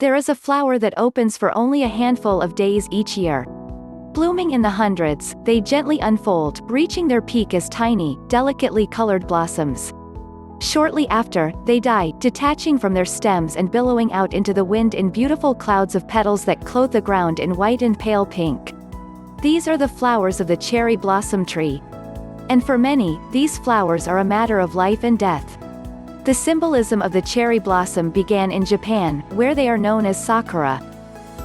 There is a flower that opens for only a handful of days each year. Blooming in the hundreds, they gently unfold, reaching their peak as tiny, delicately colored blossoms. Shortly after, they die, detaching from their stems and billowing out into the wind in beautiful clouds of petals that clothe the ground in white and pale pink. These are the flowers of the cherry blossom tree. And for many, these flowers are a matter of life and death. The symbolism of the cherry blossom began in Japan, where they are known as sakura.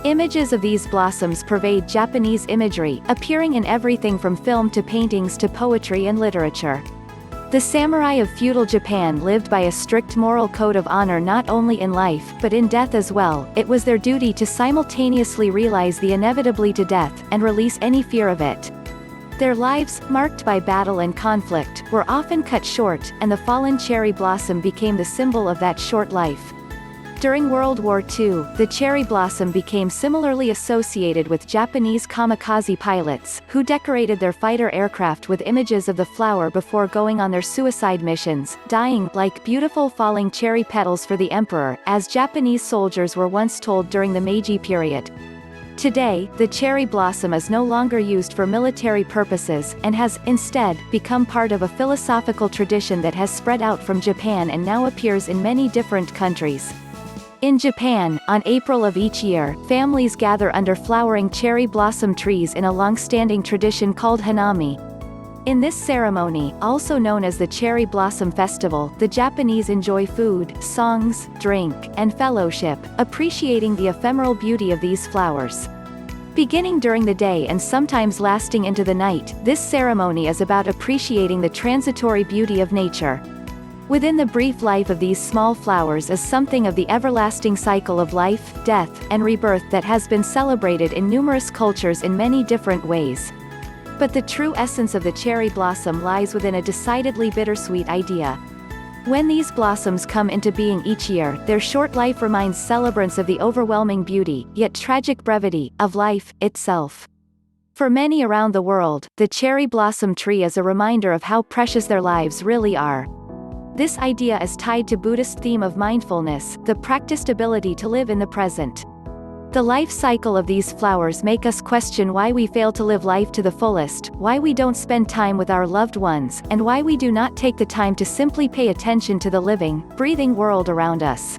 Images of these blossoms pervade Japanese imagery, appearing in everything from film to paintings to poetry and literature. The samurai of feudal Japan lived by a strict moral code of honor not only in life but in death as well. It was their duty to simultaneously realize the inevitably to death, and release any fear of it. Their lives, marked by battle and conflict, were often cut short, and the fallen cherry blossom became the symbol of that short life. During World War II, the cherry blossom became similarly associated with Japanese kamikaze pilots, who decorated their fighter aircraft with images of the flower before going on their suicide missions, dying like beautiful falling cherry petals for the emperor, as Japanese soldiers were once told during the Meiji period. Today, the cherry blossom is no longer used for military purposes, and has, instead, become part of a philosophical tradition that has spread out from Japan and now appears in many different countries. In Japan, on April of each year, families gather under flowering cherry blossom trees in a long-standing tradition called hanami. In this ceremony, also known as the Cherry Blossom Festival, the Japanese enjoy food, songs, drink, and fellowship, appreciating the ephemeral beauty of these flowers. Beginning during the day and sometimes lasting into the night, this ceremony is about appreciating the transitory beauty of nature. Within the brief life of these small flowers is something of the everlasting cycle of life, death, and rebirth that has been celebrated in numerous cultures in many different ways. But the true essence of the cherry blossom lies within a decidedly bittersweet idea. When these blossoms come into being each year, their short life reminds celebrants of the overwhelming beauty, yet tragic brevity, of life itself. For many around the world, the cherry blossom tree is a reminder of how precious their lives really are. This idea is tied to Buddhist theme of mindfulness, the practiced ability to live in the present. The life cycle of these flowers make us question why we fail to live life to the fullest, why we don't spend time with our loved ones, and why we do not take the time to simply pay attention to the living, breathing world around us.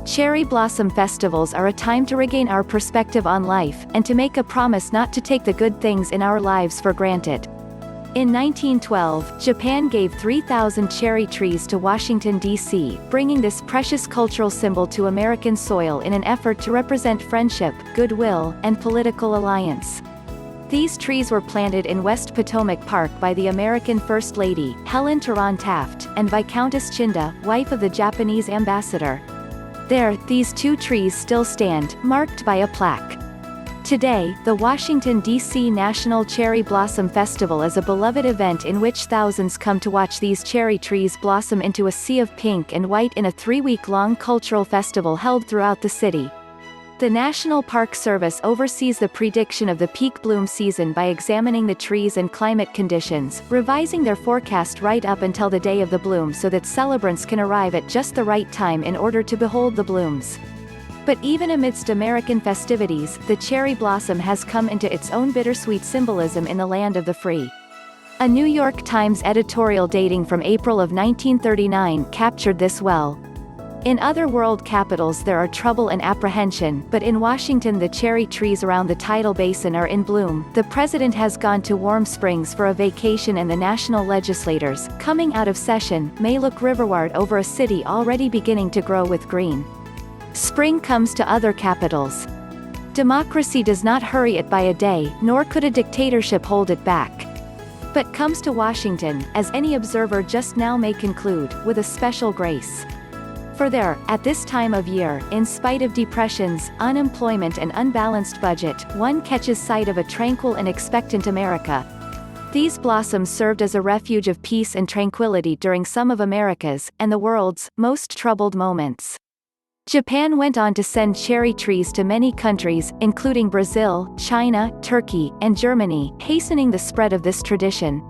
Cherry blossom festivals are a time to regain our perspective on life, and to make a promise not to take the good things in our lives for granted. In 1912, Japan gave 3,000 cherry trees to Washington, D.C., bringing this precious cultural symbol to American soil in an effort to represent friendship, goodwill, and political alliance. These trees were planted in West Potomac Park by the American First Lady, Helen Taron Taft, and Viscountess Chinda, wife of the Japanese ambassador. There, these two trees still stand, marked by a plaque. Today, the Washington D.C. National Cherry Blossom Festival is a beloved event in which thousands come to watch these cherry trees blossom into a sea of pink and white in a 3-week-long cultural festival held throughout the city. The National Park Service oversees the prediction of the peak bloom season by examining the trees and climate conditions, revising their forecast right up until the day of the bloom so that celebrants can arrive at just the right time in order to behold the blooms. But even amidst American festivities, the cherry blossom has come into its own bittersweet symbolism in the land of the free. A New York Times editorial dating from April of 1939 captured this well. In other world capitals there are trouble and apprehension, but in Washington the cherry trees around the tidal basin are in bloom. The president has gone to Warm Springs for a vacation, and the national legislators, coming out of session, may look riverward over a city already beginning to grow with green. Spring comes to other capitals. Democracy does not hurry it by a day, nor could a dictatorship hold it back. But comes to Washington, as any observer just now may conclude, with a special grace. For there, at this time of year, in spite of depressions, unemployment and unbalanced budget, one catches sight of a tranquil and expectant America. These blossoms served as a refuge of peace and tranquility during some of America's, and the world's, most troubled moments. Japan went on to send cherry trees to many countries, including Brazil, China, Turkey, and Germany, hastening the spread of this tradition.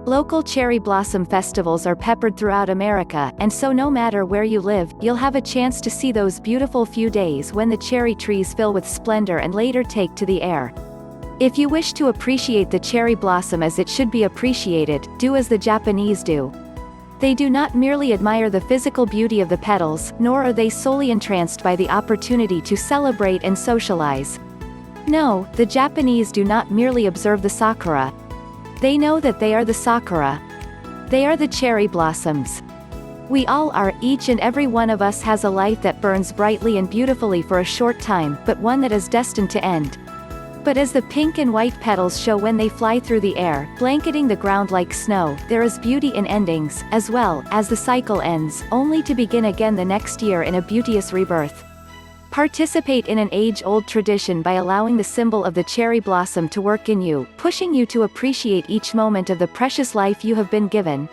Local cherry blossom festivals are peppered throughout America, and so no matter where you live, you'll have a chance to see those beautiful few days when the cherry trees fill with splendor and later take to the air. If you wish to appreciate the cherry blossom as it should be appreciated, do as the Japanese do. They do not merely admire the physical beauty of the petals, nor are they solely entranced by the opportunity to celebrate and socialize. No, the Japanese do not merely observe the sakura. They know that they are the sakura. They are the cherry blossoms. We all are, each and every one of us has a life that burns brightly and beautifully for a short time, but one that is destined to end. But as the pink and white petals show when they fly through the air, blanketing the ground like snow, there is beauty in endings, as well as the cycle ends, only to begin again the next year in a beauteous rebirth. Participate in an age-old tradition by allowing the symbol of the cherry blossom to work in you, pushing you to appreciate each moment of the precious life you have been given.